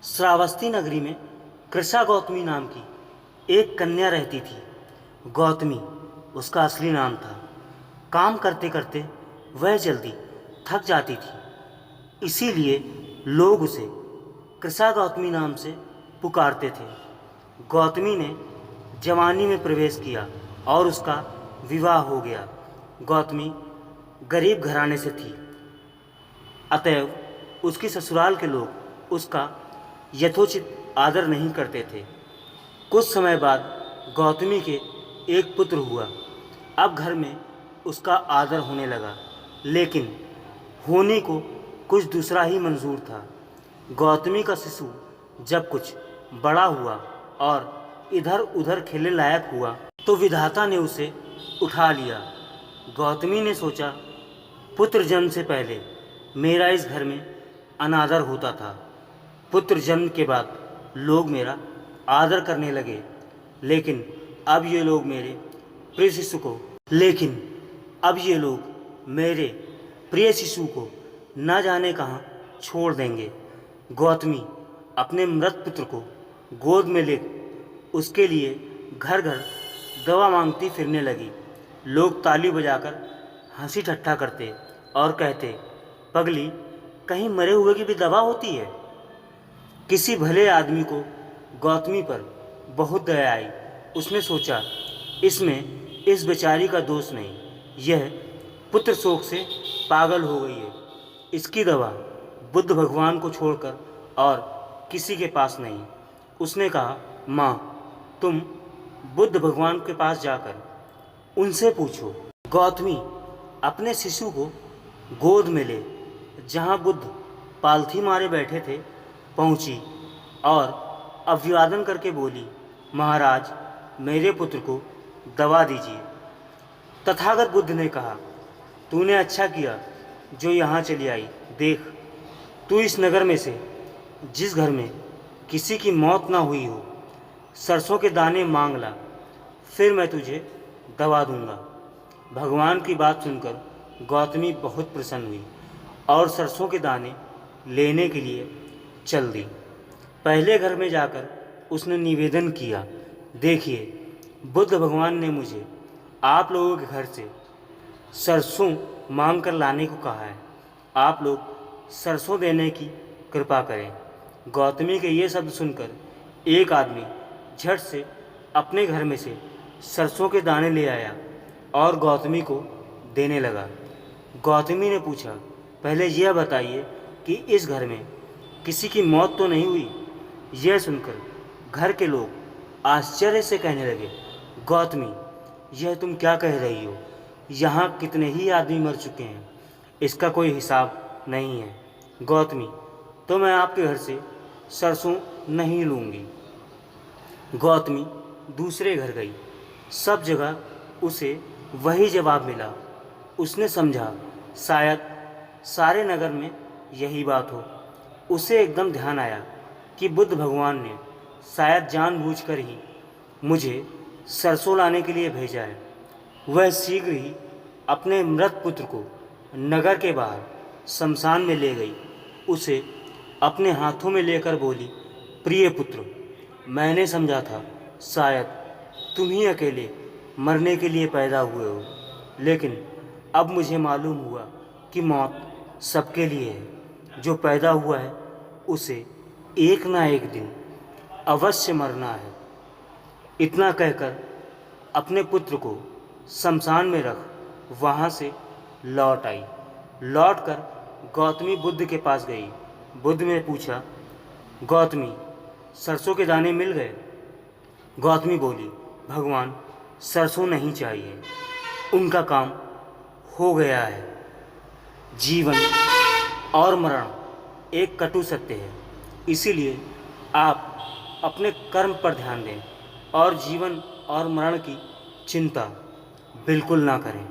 श्रावस्ती नगरी में कृषा गौतमी नाम की एक कन्या रहती थी। गौतमी उसका असली नाम था। काम करते करते वह जल्दी थक जाती थी, इसीलिए लोग उसे कृषा गौतमी नाम से पुकारते थे। गौतमी ने जवानी में प्रवेश किया और उसका विवाह हो गया। गौतमी गरीब घराने से थी, अतएव उसकी ससुराल के लोग उसका यथोचित आदर नहीं करते थे। कुछ समय बाद गौतमी के एक पुत्र हुआ। अब घर में उसका आदर होने लगा, लेकिन होने को कुछ दूसरा ही मंजूर था। गौतमी का शिशु जब कुछ बड़ा हुआ और इधर उधर खेलने लायक हुआ तो विधाता ने उसे उठा लिया। गौतमी ने सोचा, पुत्र जन्म से पहले मेरा इस घर में अनादर होता था। पुत्र जन्म के बाद लोग मेरा आदर करने लगे, लेकिन अब ये लोग मेरे प्रिय शिशु को न जाने कहाँ छोड़ देंगे। गौतमी अपने मृत पुत्र को गोद में ले उसके लिए घर घर दवा मांगती फिरने लगी। लोग ताली बजाकर हंसी ठट्ठा करते और कहते, पगली, कहीं मरे हुए की भी दवा होती है। किसी भले आदमी को गौतमी पर बहुत दया आई। उसने सोचा, इसमें इस बेचारी का दोष नहीं, यह पुत्र शोक से पागल हो गई है। इसकी दवा बुद्ध भगवान को छोड़कर और किसी के पास नहीं। उसने कहा, माँ, तुम बुद्ध भगवान के पास जाकर उनसे पूछो। गौतमी अपने शिशु को गोद में ले जहाँ बुद्ध पालथी मारे बैठे थे पहुँची और अभिवादन करके बोली, महाराज, मेरे पुत्र को दवा दीजिए। तथागत बुद्ध ने कहा, तूने अच्छा किया जो यहाँ चली आई। देख, तू इस नगर में से जिस घर में किसी की मौत ना हुई हो, सरसों के दाने मांग ला, फिर मैं तुझे दवा दूंगा। भगवान की बात सुनकर गौतमी बहुत प्रसन्न हुई और सरसों के दाने लेने के लिए चल दी। पहले घर में जाकर उसने निवेदन किया, देखिए, बुद्ध भगवान ने मुझे आप लोगों के घर से सरसों मांग कर लाने को कहा है। आप लोग सरसों देने की कृपा करें। गौतमी के ये शब्द सुनकर एक आदमी झट से अपने घर में से सरसों के दाने ले आया और गौतमी को देने लगा। गौतमी ने पूछा, पहले यह बताइए कि इस घर में किसी की मौत तो नहीं हुई। यह सुनकर घर के लोग आश्चर्य से कहने लगे, गौतमी, यह तुम क्या कह रही हो? यहाँ कितने ही आदमी मर चुके हैं, इसका कोई हिसाब नहीं है। गौतमी, तो मैं आपके घर से सरसों नहीं लूँगी। गौतमी दूसरे घर गई। सब जगह उसे वही जवाब मिला। उसने समझा, शायद सारे नगर में यही बात हो। उसे एकदम ध्यान आया कि बुद्ध भगवान ने शायद जानबूझकर ही मुझे सरसों लाने के लिए भेजा है। वह शीघ्र ही अपने मृत पुत्र को नगर के बाहर शमशान में ले गई। उसे अपने हाथों में लेकर बोली, प्रिय पुत्र, मैंने समझा था शायद तुम ही अकेले मरने के लिए पैदा हुए हो, लेकिन अब मुझे मालूम हुआ कि मौत सबके लिए है। जो पैदा हुआ है उसे एक ना एक दिन अवश्य मरना है। इतना कहकर अपने पुत्र को शमशान में रख वहाँ से लौट आई। लौटकर गौतमी बुद्ध के पास गई। बुद्ध ने पूछा, गौतमी, सरसों के दाने मिल गए? गौतमी बोली, भगवान, सरसों नहीं चाहिए, उनका काम हो गया है। जीवन और मरण एक कटु सत्य है, इसीलिए आप अपने कर्म पर ध्यान दें और जीवन और मरण की चिंता बिल्कुल ना करें।